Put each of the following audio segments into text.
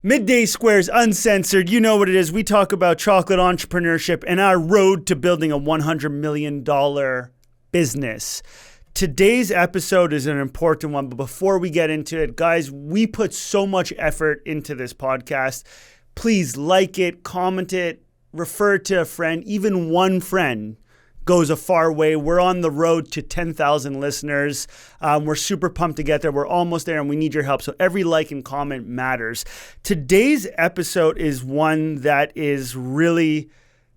Midday Squares Uncensored, you know what it is. We talk about chocolate entrepreneurship and our road to building a $100 million business. Today's episode is an important one, but before we get into it, guys, we put so much effort into this podcast. Please like it, comment it, refer it to a friend. Even one friend goes a far way. We're on the road to 10,000 listeners. We're super pumped to get there. We're almost there and we need your help. So every like and comment matters. Today's episode is one that is really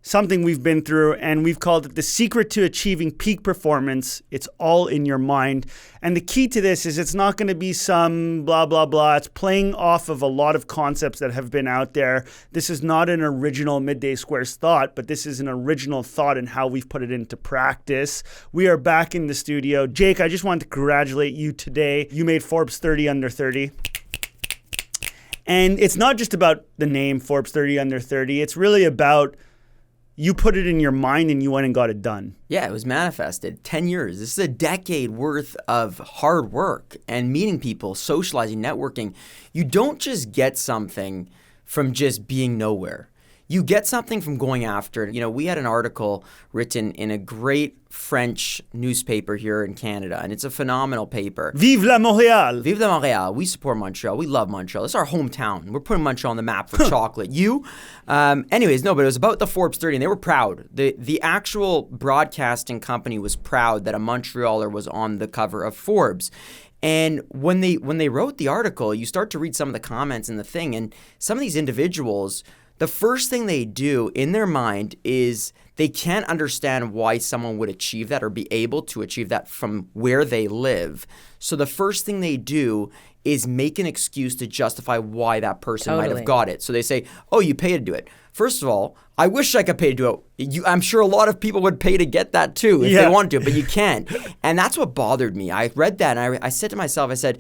something we've been through, and we've called it The Secret to Achieving Peak Performance. It's all in your mind. And the key to this is it's not going to be some blah, blah, blah. It's playing off of a lot of concepts that have been out there. This is not an original Midday Squares thought, but this is an original thought in how we've put it into practice. We are back in the studio. Jake, I just wanted to congratulate you today. You made Forbes 30 Under 30. And it's not just about the name Forbes 30 Under 30. It's really about you put it in your mind and you went and got it done. Yeah, it was manifested. 10 years. This is a decade worth of hard work and meeting people, socializing, networking. You don't just get something from just being nowhere. You get something from going after it. You know, we had an article written in a great French newspaper here in Canada, and it's a phenomenal paper. Vive la Montréal! Vive la Montréal. We support Montreal. We love Montreal. It's our hometown. We're putting Montreal on the map for chocolate. You? Anyways, no, but it was about the Forbes 30, and they were proud. The actual broadcasting company was proud that a Montrealer was on the cover of Forbes. And when they wrote the article, you start to read some of the comments in the thing, and some of these individuals, the first thing they do in their mind is they can't understand why someone would achieve that or be able to achieve that from where they live. So the first thing they do is make an excuse to justify why that person might have got it. So they say, oh, you pay to do it. First of all, I wish I could pay to do it. I'm sure a lot of people would pay to get that too if they want to, but you can't. And that's what bothered me. I read that and I said to myself, I said,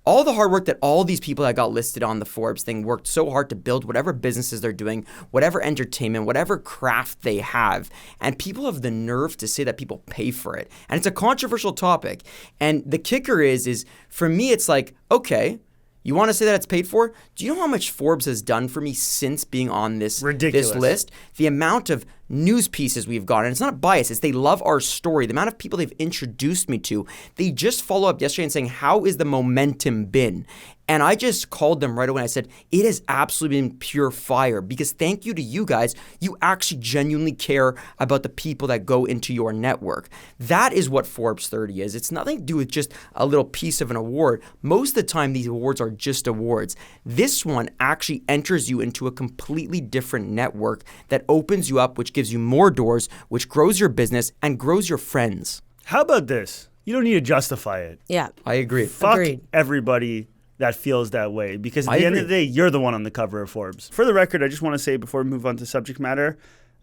all the hard work that all these people that got listed on the Forbes thing worked so hard to build whatever businesses they're doing, whatever entertainment, whatever craft they have. And people have the nerve to say that people pay for it. And it's a controversial topic. And the kicker is for me, it's like, okay, you want to say that it's paid for? Do you know how much Forbes has done for me since being on this list? The amount of news pieces we've gotten, and it's not bias, it's they love our story. The amount of people they've introduced me to, they just follow up yesterday and saying, how is the momentum been? And I just called them right away. I said, it has absolutely been pure fire because thank you to you guys. You actually genuinely care about the people that go into your network. That is what Forbes 30 is. It's nothing to do with just a little piece of an award. Most of the time, these awards are just awards. This one actually enters you into a completely different network that opens you up, which gives you more doors, which grows your business and grows your friends. How about this? You don't need to justify it. Yeah. I agree. Fuck everybody that feels that way, because at the end of the day, you're the one on the cover of Forbes. For the record, I just want to say before we move on to subject matter,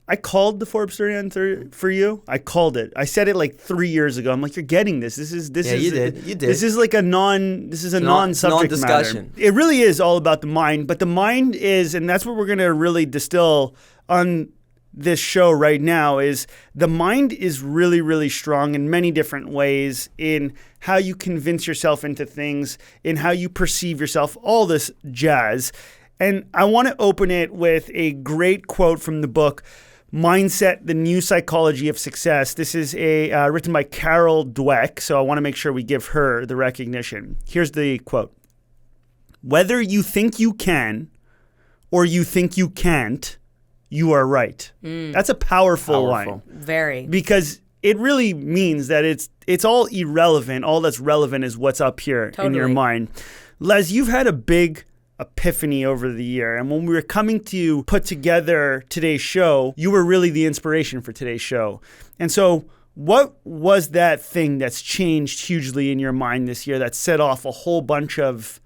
I called the Forbes 30 on 30 for you. I called it. I said it like 3 years ago. I'm like, you're getting this. This is you did. This is like a non-subject matter. It really is all about the mind, but the mind is, and that's what we're going to really distill on this show right now, is the mind is really, really strong in many different ways, in how you convince yourself into things, in how you perceive yourself, all this jazz. And I want to open it with a great quote from the book, Mindset, The New Psychology of Success. This is written by Carol Dweck, so I want to make sure we give her the recognition. Here's the quote. Whether you think you can or you think you can't, you are right. That's a powerful line. Very. Because it really means that it's all irrelevant. All that's relevant is what's up here in your mind. Les, you've had a big epiphany over the year. And when we were coming to put together today's show, you were really the inspiration for today's show. And so what was that thing that's changed hugely in your mind this year that set off a whole bunch of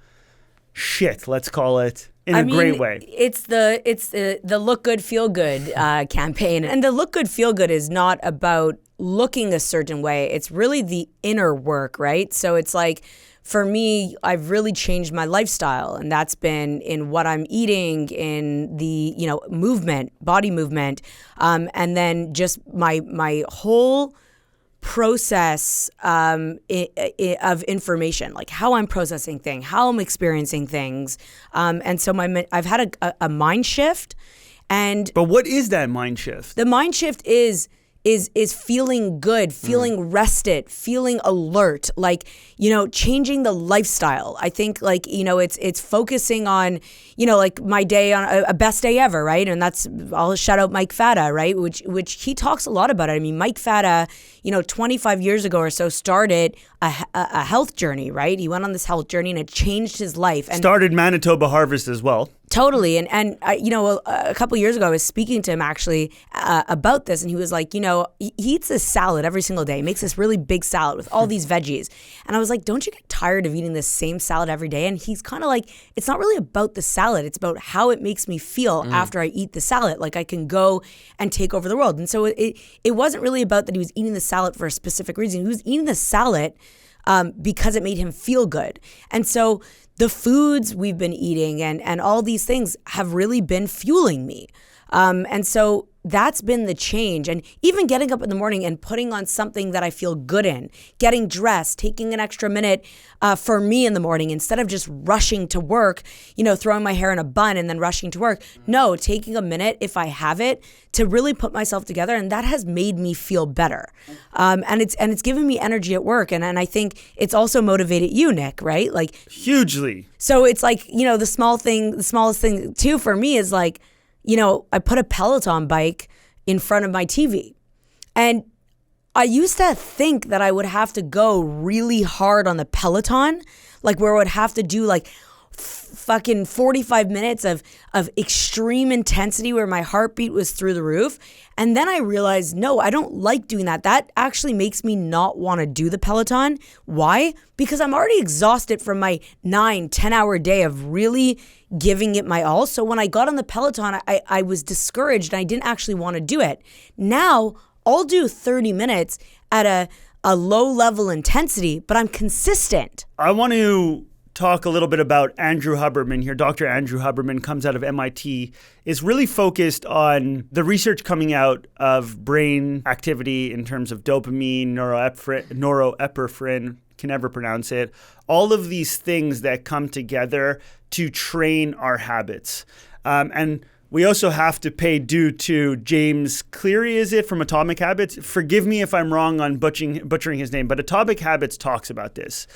shit, let's call it, in a great way? It's the look good, feel good campaign. And the look good, feel good is not about looking a certain way. It's really the inner work, right? So it's like, for me, I've really changed my lifestyle, and that's been in what I'm eating, in the, movement, body movement, and then just my whole process of information, like how I'm processing things, how I'm experiencing things. And so I've had a mind shift. But what is that mind shift? The mind shift is feeling good, feeling rested, feeling alert, like, changing the lifestyle. I think it's focusing on, like my day on a best day ever, right? And I'll shout out Mike Fata, right? Which he talks a lot about it. I mean, Mike Fata, 25 years ago or so started a health journey, right? He went on this health journey and it changed his life. And started Manitoba Harvest as well. Totally. And a couple years ago, I was speaking to him actually about this, and he was like, he eats this salad every single day. He makes this really big salad with all these veggies. And I was like, don't you get tired of eating this same salad every day? And he's kind of like, it's not really about the salad. It's about how it makes me feel after I eat the salad. Like I can go and take over the world. And so it wasn't really about that he was eating the salad for a specific reason. He was eating the salad because it made him feel good. And so the foods we've been eating and all these things have really been fueling me. And so that's been the change. And even getting up in the morning and putting on something that I feel good in, getting dressed, taking an extra minute for me in the morning instead of just rushing to work, throwing my hair in a bun and then rushing to work. No, taking a minute if I have it to really put myself together. And that has made me feel better. And it's given me energy at work. And I think it's also motivated you, Nick, right? Like hugely. So it's like, the smallest thing too for me is like, I put a Peloton bike in front of my TV. And I used to think that I would have to go really hard on the Peloton, like where I would have to do like fucking 45 minutes of extreme intensity where my heartbeat was through the roof. And then I realized, no, I don't like doing that. That actually makes me not want to do the Peloton. Why? Because I'm already exhausted from my 9-10 hour day of really giving it my all. So when I got on the Peloton, I was discouraged and I didn't actually want to do it. Now I'll do 30 minutes at a low level intensity, but I'm consistent. I want to talk a little bit about Andrew Huberman here. Dr. Andrew Huberman comes out of MIT, is really focused on the research coming out of brain activity in terms of dopamine, neuroepinephrine, can never pronounce it, all of these things that come together to train our habits. And we also have to pay due to James Cleary, is it, from Atomic Habits? Forgive me if I'm wrong on butchering his name, but Atomic Habits talks about this.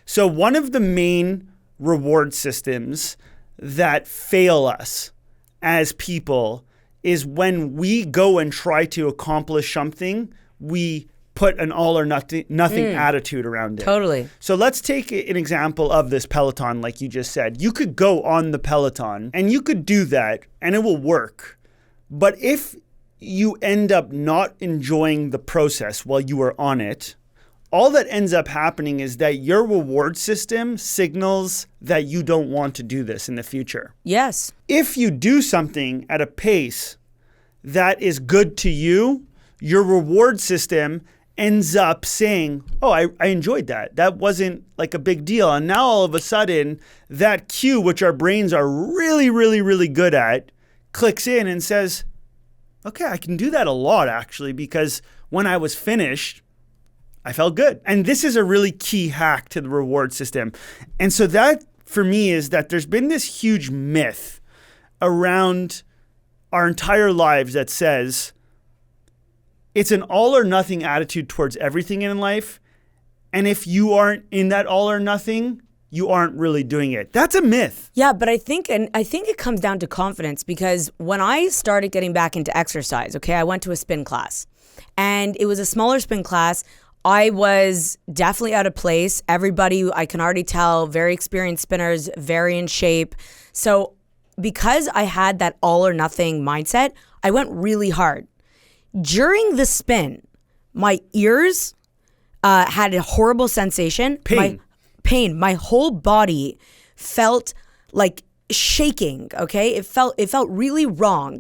So one of the main reward systems that fail us as people is when we go and try to accomplish something, we put an all or nothing attitude around it. Totally. So let's take an example of this Peloton, like you just said. You could go on the Peloton and you could do that and it will work. But if you end up not enjoying the process while you are on it, all that ends up happening is that your reward system signals that you don't want to do this in the future. Yes. If you do something at a pace that is good to you, your reward system ends up saying, oh, I enjoyed that. That wasn't like a big deal. And now all of a sudden, that cue, which our brains are really, really, really good at, clicks in and says, okay, I can do that a lot actually, because when I was finished, I felt good. And this is a really key hack to the reward system. And so that, for me, is that there's been this huge myth around our entire lives that says it's an all or nothing attitude towards everything in life. And if you aren't in that all or nothing, you aren't really doing it. That's a myth. Yeah, but I think it comes down to confidence, because when I started getting back into exercise, okay, I went to a spin class and it was a smaller spin class. I was definitely out of place. Everybody, I can already tell, very experienced spinners, very in shape. So because I had that all or nothing mindset, I went really hard. During the spin, my ears had a horrible sensation. Pain. My whole body felt like shaking, okay? It felt really wrong.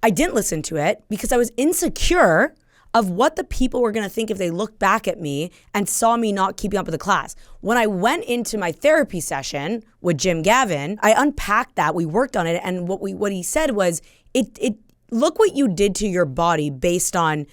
I didn't listen to it because I was insecure of what the people were going to think if they looked back at me and saw me not keeping up with the class. When I went into my therapy session with Jim Gavin, I unpacked that. We worked on it, and what he said was, it look what you did to your body based on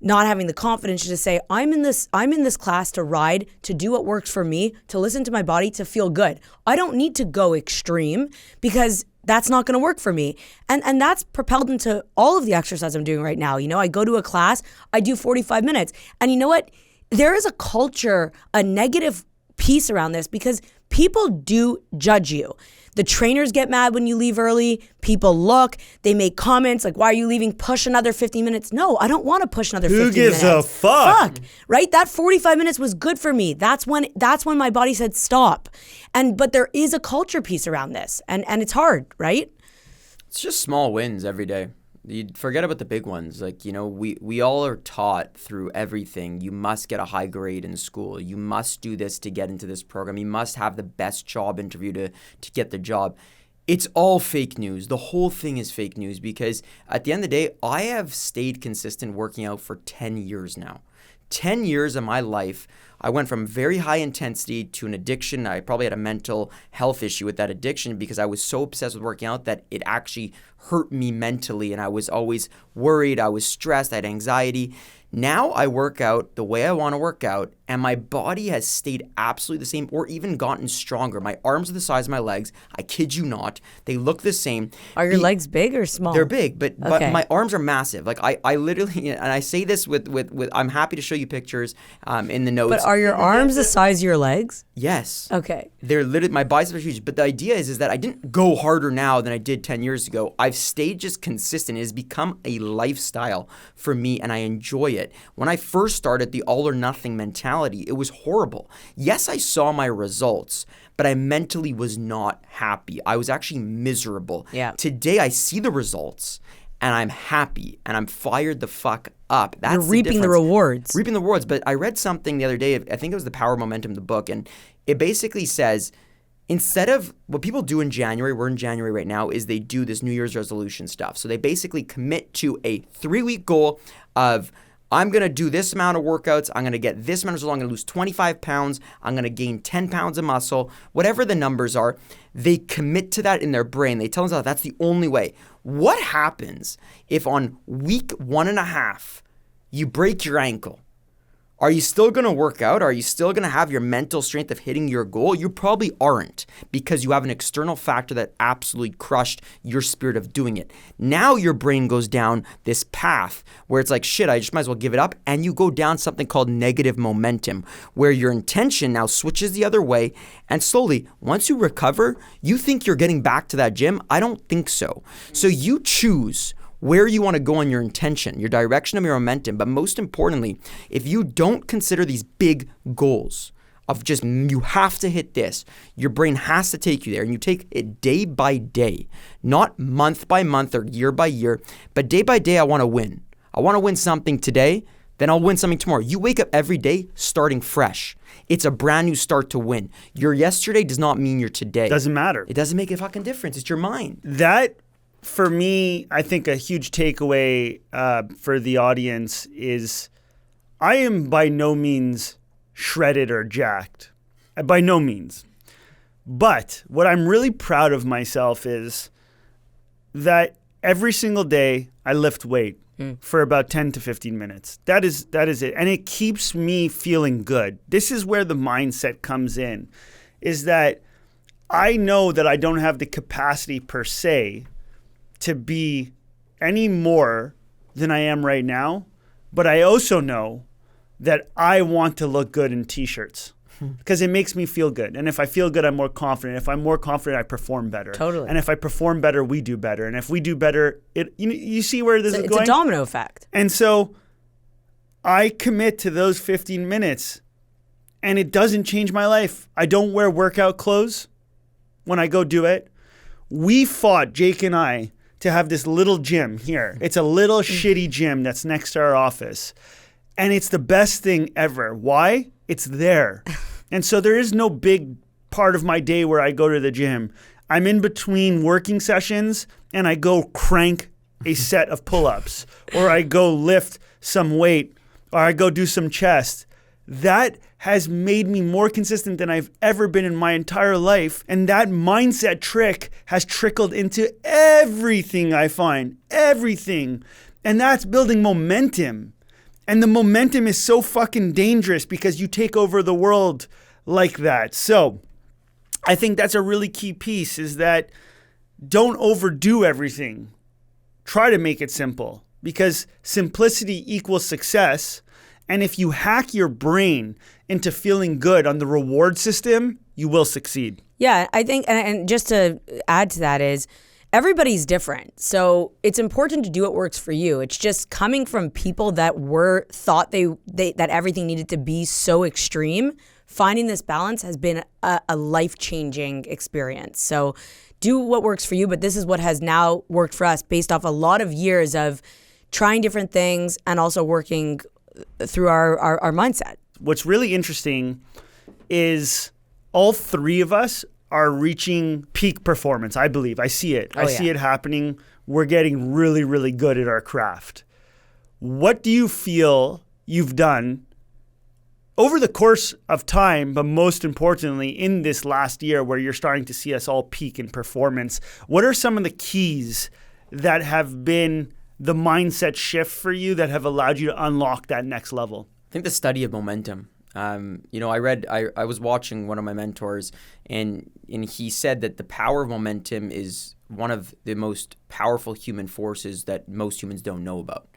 not having the confidence to just say, I'm in this class to ride, to do what works for me, to listen to my body, to feel good. I don't need to go extreme because that's not going to work for me. And that's propelled into all of the exercise I'm doing right now. You know, I go to a class, I do 45 minutes. And you know what? There is a culture, a negative piece around this because people do judge you. The trainers get mad when you leave early. People look, they make comments like, why are you leaving? Push another 15 minutes. No, I don't want to push another 15 minutes. Who gives a fuck? Right? That 45 minutes was good for me. That's when my body said stop. But there is a culture piece around this and it's hard, right? It's just small wins every day. You forget about the big ones. Like, you know, we all are taught through everything. You must get a high grade in school. You must do this to get into this program. You must have the best job interview to get the job. It's all fake news. The whole thing is fake news because at the end of the day, I have stayed consistent working out for 10 years now. 10 years of my life, I went from very high intensity to an addiction. I probably had a mental health issue with that addiction because I was so obsessed with working out that it actually hurt me mentally and I was always worried. I was stressed. I had anxiety. Now I work out the way I want to work out and my body has stayed absolutely the same or even gotten stronger. My arms are the size of my legs. I kid you not. They look the same. Are your legs big or small? They're big, but my arms are massive. Like I literally, and I say this with I'm happy to show you pictures in the notes. But are your arms the size of your legs? Yes. Okay. They're literally, my biceps are huge. But the idea is that I didn't go harder now than I did 10 years ago. I've stayed just consistent. It has become a lifestyle for me and I enjoy it. When I first started the all or nothing mentality, it was horrible. Yes, I saw my results, but I mentally was not happy. I was actually miserable. Yeah. Today I see the results and I'm happy and I'm fired the fuck up. That's You're reaping the rewards. Reaping the rewards. But I read something the other day, I think it was The Power of Momentum, the book, and it basically says, instead of what people do in January, we're in January right now, is they do this New Year's resolution stuff. So they basically commit to a 3-week goal of, I'm going to do this amount of workouts. I'm going to get this amount of results. I'm going to lose 25 pounds. I'm going to gain 10 pounds of muscle. Whatever the numbers are, they commit to that in their brain. They tell themselves that's the only way. What happens if on week 1.5 you break your ankle? Are you still going to work out? Are you still going to have your mental strength of hitting your goal? You probably aren't because you have an external factor that absolutely crushed your spirit of doing it. Now your brain goes down this path where it's like, shit, I just might as well give it up. And you go down something called negative momentum where your intention now switches the other way. And slowly, once you recover, you think you're getting back to that gym. I don't think so. So you choose where you want to go on your intention, your direction of your momentum. But most importantly, if you don't consider these big goals of just you have to hit this, your brain has to take you there and you take it day by day, not month by month or year by year, but day by day. I want to win. I want to win something today, then I'll win something tomorrow. You wake up every day starting fresh. It's a brand new start to win. Your yesterday does not mean your today. Doesn't matter. It doesn't make a fucking difference. It's your mind. That, for me, I think a huge takeaway for the audience is I am by no means shredded or jacked. By no means. But what I'm really proud of myself is that every single day I lift weight for about 10 to 15 minutes. That is it. And it keeps me feeling good. This is where the mindset comes in, is that I know that I don't have the capacity per se to be any more than I am right now, but I also know that I want to look good in t-shirts because it makes me feel good. And if I feel good, I'm more confident. If I'm more confident, I perform better. Totally. And if I perform better, we do better. And if we do better, you see where this is going? It's a domino effect. And so I commit to those 15 minutes and it doesn't change my life. I don't wear workout clothes when I go do it. We fought, Jake and I, to have this little gym here. It's a little shitty gym that's next to our office. And it's the best thing ever. Why? It's there. And so there is no big part of my day where I go to the gym. I'm in between working sessions and I go crank a set of pull-ups or I go lift some weight or I go do some chest. That has made me more consistent than I've ever been in my entire life. And that mindset trick has trickled into everything I find, everything. And that's building momentum. And the momentum is so fucking dangerous because you take over the world like that. So I think that's a really key piece, is that don't overdo everything. Try to make it simple, because simplicity equals success. And if you hack your brain into feeling good on the reward system, you will succeed. Yeah, I think, and just to add to that is, everybody's different. So it's important to do what works for you. It's just coming from people that thought that everything needed to be so extreme. Finding this balance has been a life-changing experience. So do what works for you, but this is what has now worked for us based off a lot of years of trying different things and also working through our mindset. What's really interesting is all three of us are reaching peak performance, I believe. I see it. I see it happening. We're getting really, really good at our craft. What do you feel you've done over the course of time, but most importantly in this last year where you're starting to see us all peak in performance? What are some of the keys that have been the mindset shift for you that have allowed you to unlock that next level? I think the study of momentum. I was watching one of my mentors, and he said that the power of momentum is one of the most powerful human forces that most humans don't know about.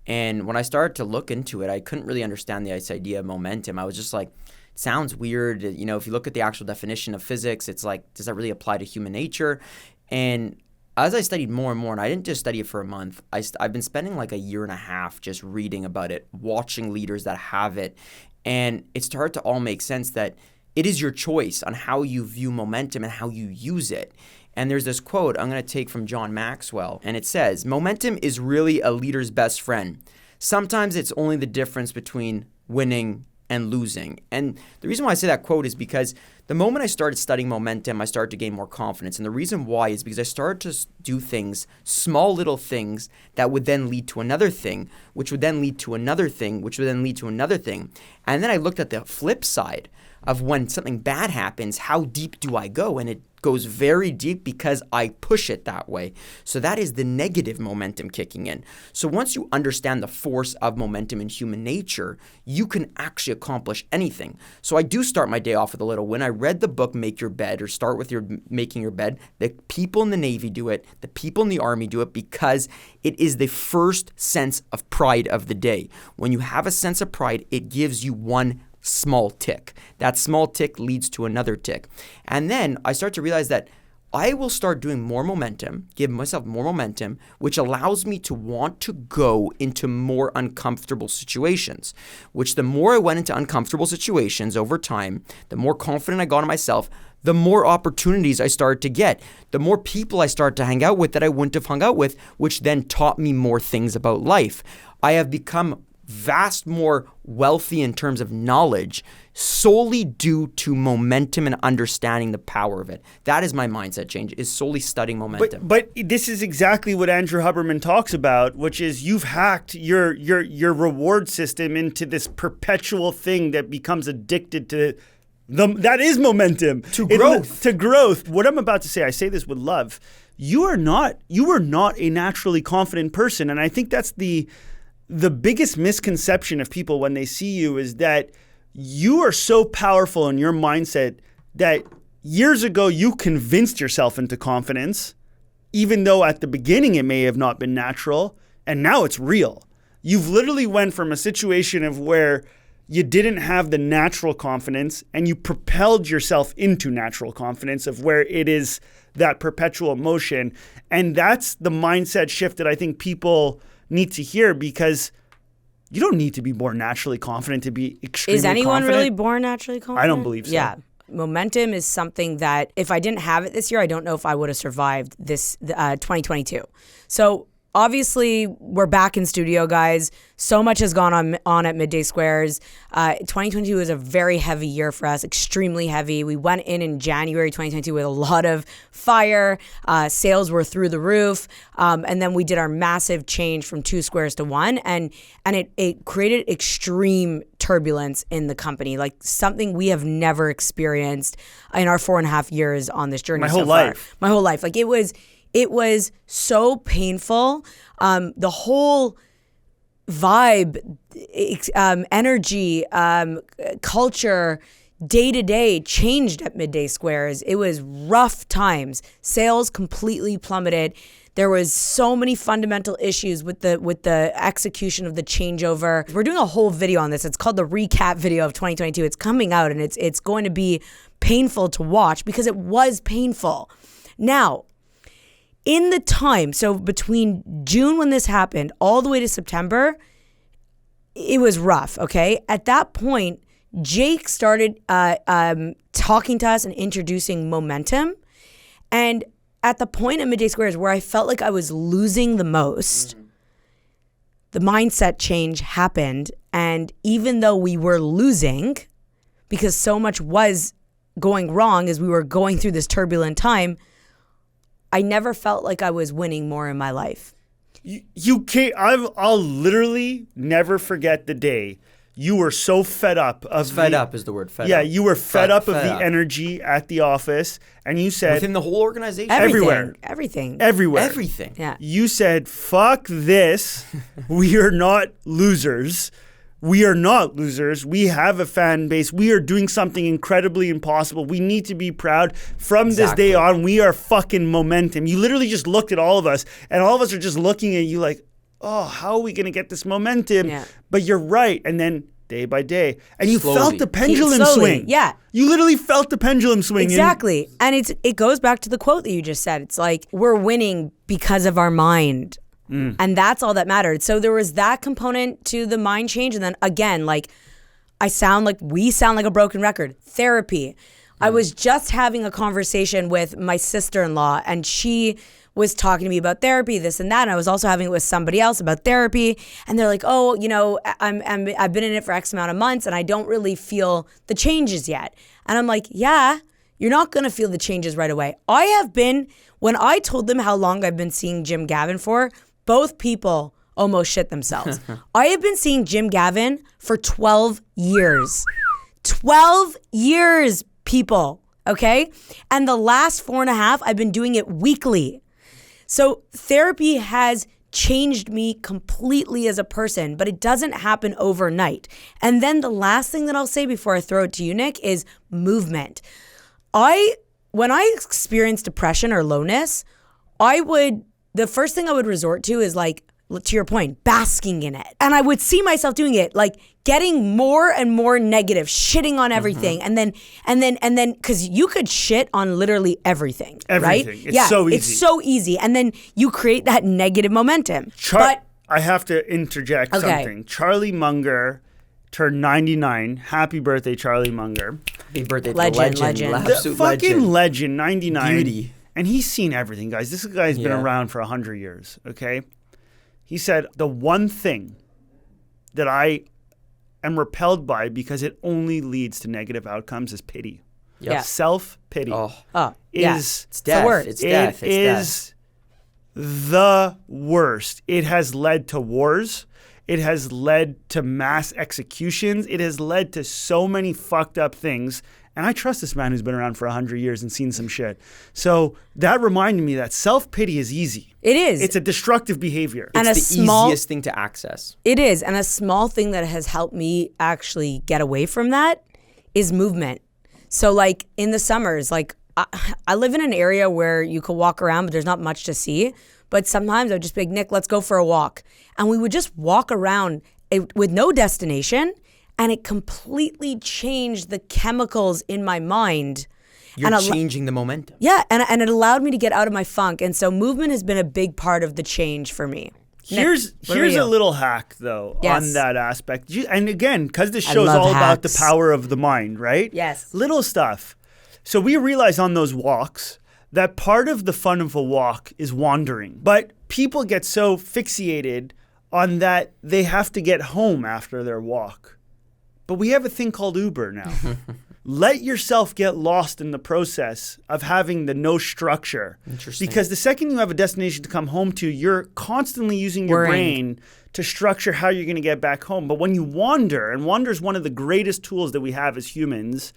And when I started to look into it, I couldn't really understand this idea of momentum. I was just like, it sounds weird. If you look at the actual definition of physics, it's like, does that really apply to human nature? And as I studied more and more, and I didn't just study it for a month, I've been spending like a year and a half just reading about it, watching leaders that have it. And it started to all make sense that it is your choice on how you view momentum and how you use it. And there's this quote I'm going to take from John Maxwell, and it says, "Momentum is really a leader's best friend. Sometimes it's only the difference between winning and losing." And the reason why I say that quote is because the moment I started studying momentum, I started to gain more confidence. And the reason why is because I started to do things, small little things that would then lead to another thing, which would then lead to another thing, which would then lead to another thing. And then I looked at the flip side of when something bad happens, how deep do I go? And it goes very deep because I push it that way. So that is the negative momentum kicking in. So once you understand the force of momentum in human nature, you can actually accomplish anything. So I do start my day off with a little win. I read the book, Make Your Bed, or Start With Your Making Your Bed. The people in the Navy do it. The people in the Army do it because it is the first sense of pride of the day. When you have a sense of pride, it gives you one small tick. That small tick leads to another tick. And then I start to realize that I will start doing more momentum, give myself more momentum, which allows me to want to go into more uncomfortable situations, which the more I went into uncomfortable situations over time, the more confident I got in myself, the more opportunities I started to get, the more people I started to hang out with that I wouldn't have hung out with, which then taught me more things about life. I have become vast more wealthy in terms of knowledge solely due to momentum and understanding the power of it. That is my mindset change, is solely studying momentum. But this is exactly what Andrew Huberman talks about, which is you've hacked your reward system into this perpetual thing that becomes addicted to that is momentum. To growth. To growth. What I'm about to say, I say this with love. You are not a naturally confident person. And I think that's the biggest misconception of people when they see you, is that you are so powerful in your mindset that years ago you convinced yourself into confidence, even though at the beginning it may have not been natural, and now it's real. You've literally went from a situation of where you didn't have the natural confidence and you propelled yourself into natural confidence of where it is that perpetual motion. And that's the mindset shift that I think people need to hear, because you don't need to be born naturally confident to be extremely confident. Is anyone really born naturally confident? I don't believe so. Yeah. Momentum is something that if I didn't have it this year, I don't know if I would have survived this 2022. So obviously, we're back in studio, guys. So much has gone on at Midday Squares. 2022 was a very heavy year for us, extremely heavy. We went in January 2022 with a lot of fire. Sales were through the roof. And then we did our massive change from 2 squares to 1. And it created extreme turbulence in the company, like something we have never experienced in our 4.5 years on this journey. My whole life. Like it was so painful. The whole vibe, energy, culture, day to day changed at Midday Squares. It was rough times. Sales completely plummeted. There was so many fundamental issues with the execution of the changeover. We're doing a whole video on this. It's called the recap video of 2022. It's coming out, and it's going to be painful to watch because it was painful. Now, in the time, so between June when this happened all the way to September, it was rough, okay? At that point, Jake started talking to us and introducing momentum. And at the point at Midday Squares where I felt like I was losing the most, the mindset change happened. And even though we were losing, because so much was going wrong as we were going through this turbulent time, I never felt like I was winning more in my life. You can't. I'll literally never forget the day you were so fed up of Fed up is the word. Fed up. Yeah, you were fed up of the up. energy at the office, and you said Within the whole organization. Everywhere. Everything. Everything. Yeah. You said, "Fuck this. We are not losers. We are not losers. We have a fan base. We are doing something incredibly impossible. We need to be proud. From this day on, we are fucking momentum." You literally just looked at all of us, and all of us are just looking at you like, oh, how are we going to get this momentum? Yeah. But you're right. And then day by day, and you Slowly. felt the pendulum Slowly, swing. yeah. You literally felt the pendulum swing. Exactly. And it goes back to the quote that you just said. It's like, we're winning because of our mind. And that's all that mattered. So there was that component to the mind change. And then again, like we sound like a broken record. Therapy. I was just having a conversation with my sister-in-law, and she was talking to me about therapy, this and that. And I was also having it with somebody else about therapy. And they're like, oh, you know, I've been in it for X amount of months and I don't really feel the changes yet. And I'm like, yeah, you're not going to feel the changes right away. I have been, when I told them how long I've been seeing Jim Gavin for, both people almost shit themselves. I have been seeing Jim Gavin for 12 years. 12 years, people, okay? And the last 4.5, I've been doing it weekly. So therapy has changed me completely as a person, but it doesn't happen overnight. And then the last thing that I'll say before I throw it to you, Nick, is movement. When I experience depression or lowness, the first thing I would resort to is, like, to your point, basking in it. And I would see myself doing it, like getting more and more negative, shitting on everything. And then, because you could shit on literally everything, right? It's so easy. It's so easy. And then you create that negative momentum. I have to interject something. Charlie Munger turned 99. Happy birthday, Charlie Munger. Happy birthday to Legend. legend. The Absolute fucking legend, 99. Beauty. And he's seen everything, guys. This guy's been around for 100 years, okay? He said, the one thing that I am repelled by because it only leads to negative outcomes is pity. Yeah. Self-pity It's It's death. the word. It's death. It is the worst. It has led to wars. It has led to mass executions. It has led to so many fucked up things. And I trust this man who's been around for 100 years and seen some shit. So that reminded me that self-pity is easy. It is. It's a destructive behavior. And It's the easiest thing to access. It is. And a small thing that has helped me actually get away from that is movement. So like in the summers, like I live in an area where you could walk around, but there's not much to see. But sometimes I would just be like, Nick, let's go for a walk. And we would just walk around with no destination. And it completely changed the chemicals in my mind. You're changing the momentum. Yeah, and it allowed me to get out of my funk. And so movement has been a big part of the change for me. Here's a little hack, though, Yes. on that aspect. And again, because this show is all about the power of the mind, right? Yes. Little stuff. So we realize on those walks that part of the fun of a walk is wandering. But people get so fixated on that they have to get home after their walk. But we have a thing called Uber now. Let yourself get lost in the process of having the no structure. Interesting. Because the second you have a destination to come home to, you're constantly using your brain to structure how you're going to get back home. But when you wander, and wander is one of the greatest tools that we have as humans,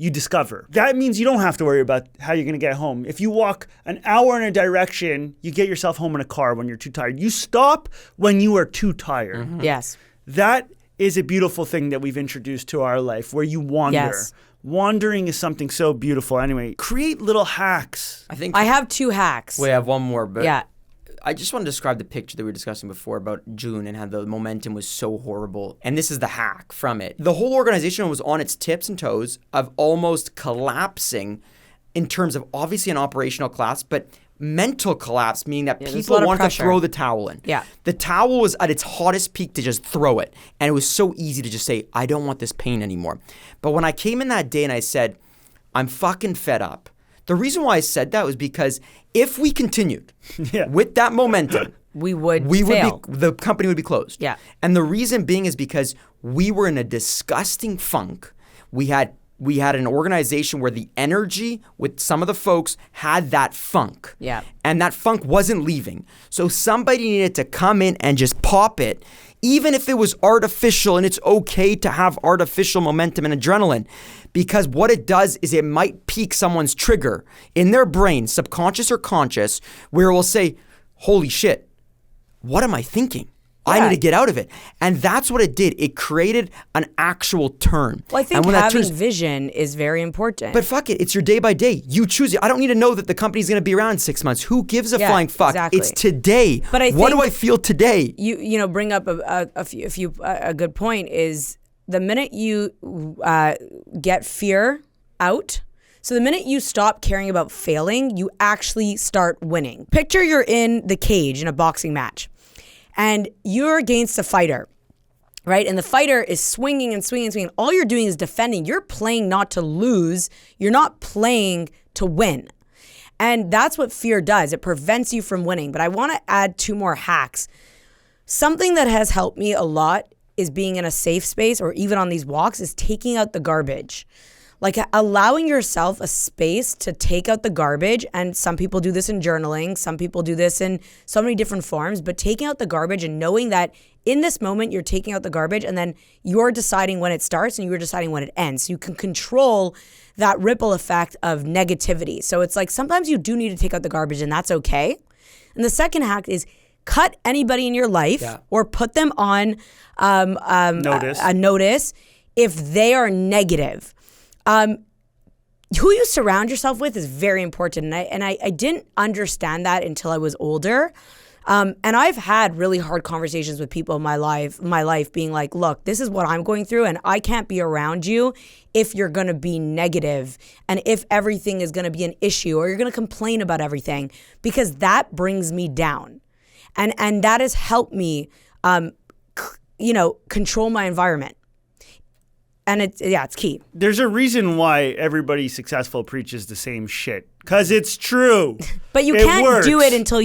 you discover. That means you don't have to worry about how you're going to get home. If you walk an hour in a direction, you get yourself home in a car when you're too tired. You stop when you are too tired. Mm-hmm. Yes. That is a beautiful thing that we've introduced to our life, where you wander. Yes. Wandering is something so beautiful. Anyway, create little hacks. I have 2 hacks. We have one more, but yeah. I just want to describe the picture that we were discussing before about June and how the momentum was so horrible. And this is the hack from it. The whole organization was on its tips and toes of almost collapsing in terms of obviously an operational collapse, but mental collapse, meaning that people wanted to throw the towel in. Yeah. The towel was at its hottest peak to just throw it. And it was so easy to just say, I don't want this pain anymore. But when I came in that day and I said, I'm fucking fed up. The reason why I said that was because if we continued with that momentum, the company would be closed. Yeah. And the reason being is because we were in a disgusting funk. We had an organization where the energy with some of the folks had that funk. Yeah. And that funk wasn't leaving. So somebody needed to come in and just pop it, even if it was artificial, and it's okay to have artificial momentum and adrenaline, because what it does is it might pique someone's trigger in their brain, subconscious or conscious, where it will say, holy shit, what am I thinking? Yeah. I need to get out of it. And that's what it did. It created an actual turn. Well, I think having vision is very important. But fuck it. It's your day by day. You choose it. I don't need to know that the company's going to be around in 6 months. Who gives a flying fuck? Exactly. It's today. But what do I feel today? You bring up a good point is the minute you get fear out, so the minute you stop caring about failing, you actually start winning. Picture you're in the cage in a boxing match. And you're against a fighter, right? And the fighter is swinging and swinging and swinging. All you're doing is defending. You're playing not to lose. You're not playing to win. And that's what fear does. It prevents you from winning. But I want to add 2 more hacks. Something that has helped me a lot is being in a safe space, or even on these walks, is taking out the garbage. Like allowing yourself a space to take out the garbage. And some people do this in journaling. Some people do this in so many different forms. But taking out the garbage and knowing that in this moment, you're taking out the garbage and then you're deciding when it starts and you're deciding when it ends. So you can control that ripple effect of negativity. So it's like sometimes you do need to take out the garbage, and that's okay. And the second hack is cut anybody in your life or put them on a notice if they are negative. Who you surround yourself with is very important. And I didn't understand that until I was older. And I've had really hard conversations with people in my life being like, look, this is what I'm going through, and I can't be around you if you're going to be negative and if everything is going to be an issue or you're going to complain about everything, because that brings me down. And that has helped me, control my environment. And it's key. There's a reason why everybody successful preaches the same shit. Because it's true. But you can't do it until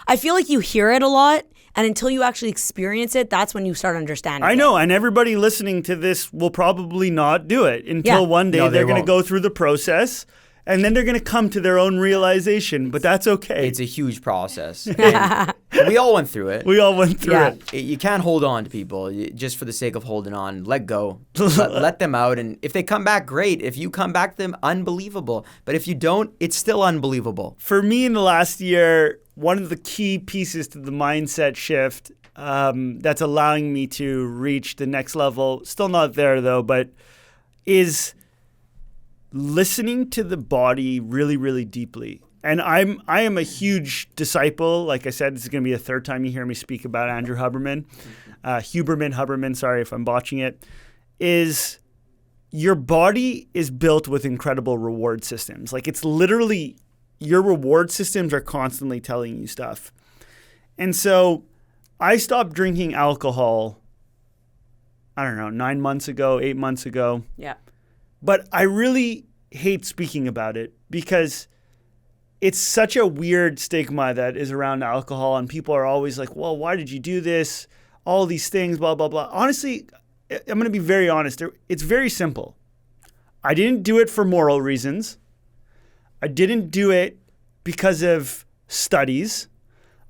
I feel like you hear it a lot. And until you actually experience it, that's when you start understanding it. I know. And everybody listening to this will probably not do it until one day they're going to go through the process. And then they're going to come to their own realization, but that's okay. It's a huge process. And we all went through it. We all went through it. You can't hold on to people just for the sake of holding on. Let go. Let them out. And if they come back, great. If you come back to them, unbelievable. But if you don't, it's still unbelievable. For me in the last year, one of the key pieces to the mindset shift that's allowing me to reach the next level, still not there though, but is listening to the body really, really deeply. And I am a huge disciple. Like I said, this is going to be the 3rd time you hear me speak about Andrew Huberman, sorry if I'm botching it, is your body is built with incredible reward systems. Like it's literally, your reward systems are constantly telling you stuff. And so I stopped drinking alcohol, I don't know, 9 months ago, 8 months ago. Yeah. But I really hate speaking about it because it's such a weird stigma that is around alcohol, and people are always like, well, why did you do this? All these things, blah, blah, blah. Honestly, I'm going to be very honest. It's very simple. I didn't do it for moral reasons. I didn't do it because of studies.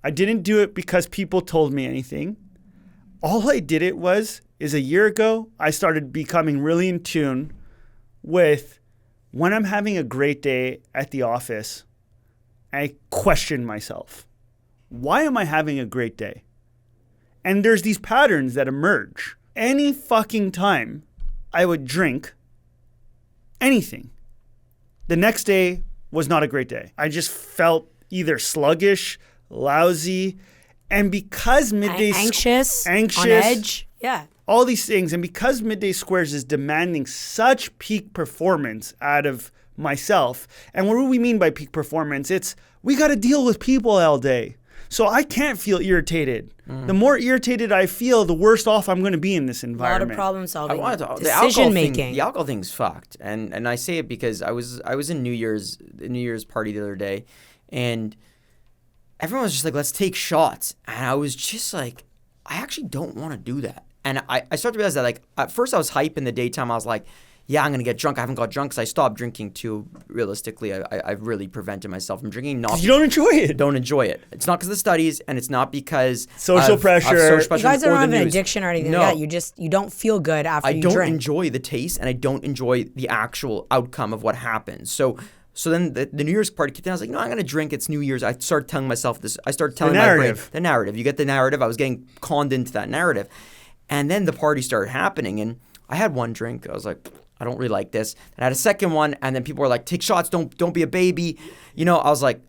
I didn't do it because people told me anything. All I did it is a year ago, I started becoming really in tune with when I'm having a great day at the office, I question myself. Why am I having a great day? And there's these patterns that emerge. Any fucking time I would drink anything, the next day was not a great day. I just felt either sluggish, lousy, and because midday anxious, on edge. Yeah. All these things, and because Midday Squares is demanding such peak performance out of myself, and what do we mean by peak performance? It's we got to deal with people all day. So I can't feel irritated. The more irritated I feel, the worse off I'm going to be in this A lot environment. of problem solving, The decision making. The alcohol thing's fucked, and I say it because I was in New Year's party the other day, and everyone was just like, let's take shots, and I was just like, I actually don't want to do that. And I started to realize that, like, at first I was hype in the daytime. I was like, yeah, I'm going to get drunk. I haven't got drunk because I stopped drinking too. Realistically, I've really prevented myself from drinking. You don't enjoy it. Don't enjoy it. It's not because of the studies, and it's not because Social pressure. You guys don't or have the an news. addiction or anything No. like that. You don't feel good after you I don't drink. enjoy the taste, and I don't enjoy the actual outcome of what happens. So then the New Year's party kicked in. I was like, no, I'm going to drink. It's New Year's. I started telling myself this. I started telling my brain. narrative. The narrative. You get the narrative. I was getting conned into that narrative. And then the party started happening, and I had one drink. I was like, I don't really like this. And I had a second one, and then people were like, take shots. Don't be a baby. You know, I was like,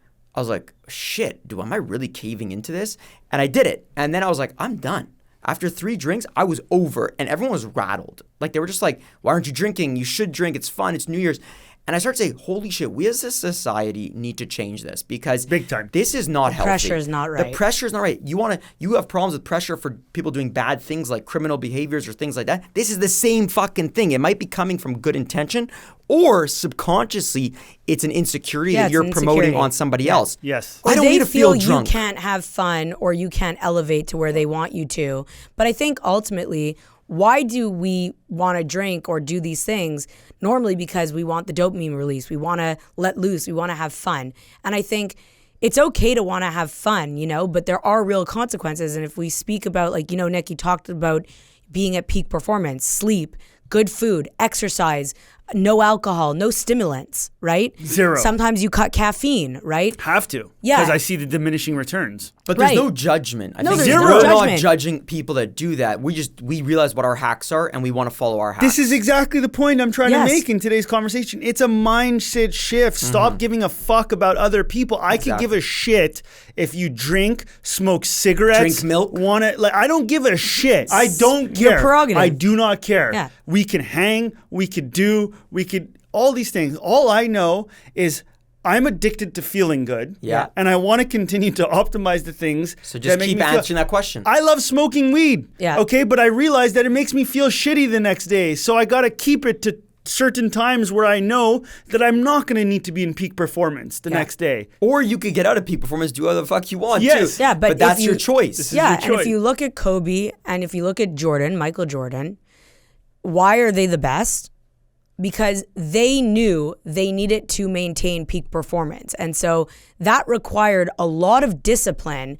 shit, am I really caving into this? And I did it. And then I was like, I'm done. After 3 drinks, I was over, and everyone was rattled. Like, they were just like, why aren't you drinking? You should drink. It's fun. It's New Year's. And I started to say, holy shit, we as a society need to change this because Big time. This is not healthy. pressure is not right. The pressure is not right. You have problems with pressure for people doing bad things like criminal behaviors or things like that. This is the same fucking thing. It might be coming from good intention, or subconsciously it's an insecurity that you're promoting on somebody else. Yes. I don't need to feel drunk. You can't have fun or you can't elevate to where they want you to. But I think ultimately, why do we want to drink or do these things? Normally because we want the dopamine release. We want to let loose. We want to have fun. And I think it's okay to want to have fun, but there are real consequences. And if we speak about, like, Nick, you talked about being at peak performance, sleep, good food, exercise, no alcohol, no stimulants, right? Zero. Sometimes you cut caffeine, right? Have to. Yeah. Because I see the diminishing returns. But there's Right. no judgment. I No, think there's no we're not judgment. judging people that do that. We realize what our hacks are, and we want to follow our hacks. This is exactly the point I'm trying Yes. to make in today's conversation. It's a mindset shift. Stop giving a fuck about other people. I could give a shit if you drink, smoke cigarettes, Drink milk. I don't give a shit. I don't care. Your prerogative. I do not care. Yeah. We can hang, we could all these things. All I know is I'm addicted to feeling good. Yeah. And I want to continue to optimize the things. So that just make keep me feel- answering that question. I love smoking weed. Yeah. Okay, but I realize that it makes me feel shitty the next day. So I got to keep it to certain times where I know that I'm not going to need to be in peak performance the next day. Or you could get out of peak performance, do whatever the fuck you want Yes. too. Yeah, but that's if your you- choice. This is Yeah, your and if choice. you look at Kobe and if you look at Michael Jordan, why are they the best? Because they knew they needed to maintain peak performance. And so that required a lot of discipline,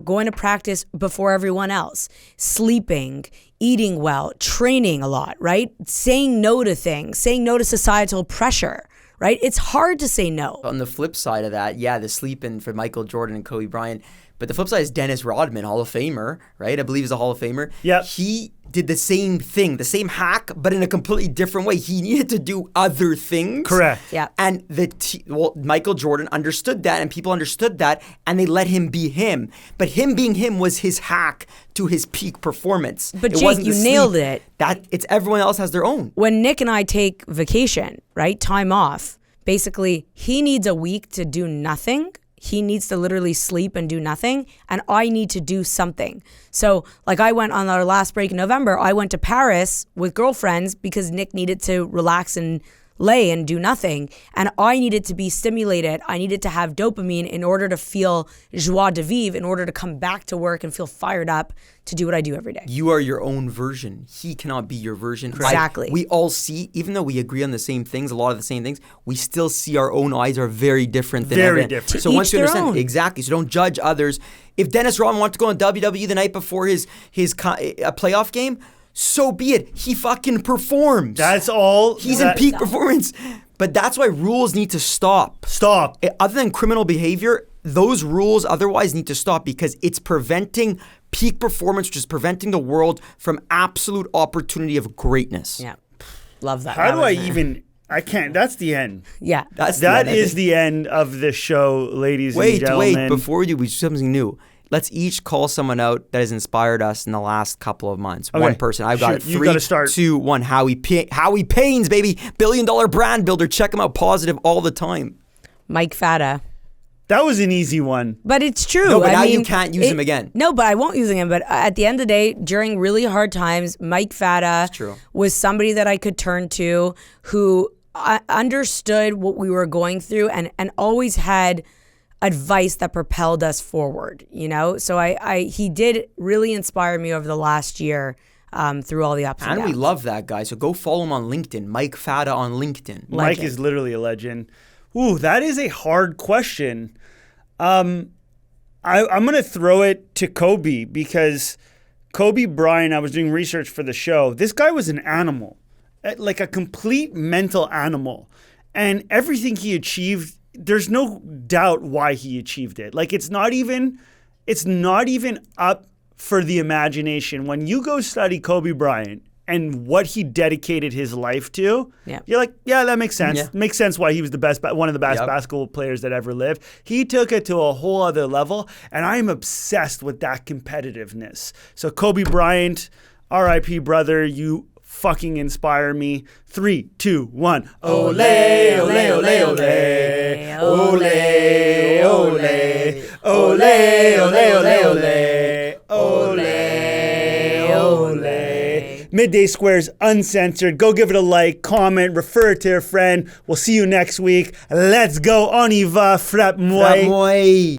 going to practice before everyone else, sleeping, eating well, training a lot, right? Saying no to things, saying no to societal pressure, right? It's hard to say no. On the flip side of that, the sleeping for Michael Jordan and Kobe Bryant. But the flip side is Dennis Rodman, Hall of Famer, right? I believe he's a Hall of Famer. Yep. He did the same thing, the same hack, but in a completely different way. He needed to do other things. Correct. Yeah. And Michael Jordan understood that, and people understood that, and they let him be him. But him being him was his hack to his peak performance. But It Jake, wasn't you the nailed sleep. it. It's everyone else has their own. When Nick and I take vacation, right, time off, basically he needs a week to do nothing. He needs to literally sleep and do nothing, and I need to do something. So, like, I went on our last break in November, I went to Paris with girlfriends because Nick needed to relax and lay and do nothing, and I needed to be stimulated. I needed to have dopamine in order to feel joie de vivre, in order to come back to work and feel fired up to do what I do every day. You are your own version. He cannot be your version. Exactly. We all see, even though we agree on the same things, a lot of the same things, we still see our own eyes are very different than Very everyone. different. So To once each you their understand, own. exactly. So don't judge others. If Dennis Rodman wanted to go on WWE the night before his playoff game, so be it. He fucking performs. That's all. He's in peak performance. But that's why rules need to stop. Stop. Other than criminal behavior, those rules otherwise need to stop because it's preventing peak performance, which is preventing the world from absolute opportunity of greatness. Yeah. Love that. How do I even... I can't. That's the end. Yeah. That is the end of the show, ladies and gentlemen. Wait. Before we do something new. Let's each call someone out that has inspired us in the last couple of months. Okay. One person. I've got it. 3, you gotta start. 2, 1. Howie Paynes, baby. $1 billion brand builder. Check him out. Positive all the time. Mike Fata. That was an easy one. But it's true. No, but now you can't use him again. No, but I won't use him. But at the end of the day, during really hard times, Mike Fata was somebody that I could turn to who understood what we were going through and always had advice that propelled us forward, you know? So he did really inspire me over the last year through all the ups and downs. And we love that guy. So go follow him on LinkedIn. Mike Fata on LinkedIn. Mike is literally a legend. Ooh, that is a hard question. I'm going to throw it to Kobe because Kobe Bryant, I was doing research for the show. This guy was an animal, like a complete mental animal. And everything he achieved, there's no doubt why he achieved it. Like it's not even up for the imagination. When you go study Kobe Bryant and what he dedicated his life to, you're like, yeah, that makes sense. Yeah. Makes sense why he was one of the best basketball players that ever lived. He took it to a whole other level, and I am obsessed with that competitiveness. So Kobe Bryant, R.I.P. brother, you fucking inspire me. 3, 2, 1. Ole, ole, ole, ole. Ole, ole. Ole, ole, ole, ole. Ole, ole. Midday Squares Uncensored. Go give it a like, comment, refer it to a friend. We'll see you next week. Let's go. On y va, frappe moi.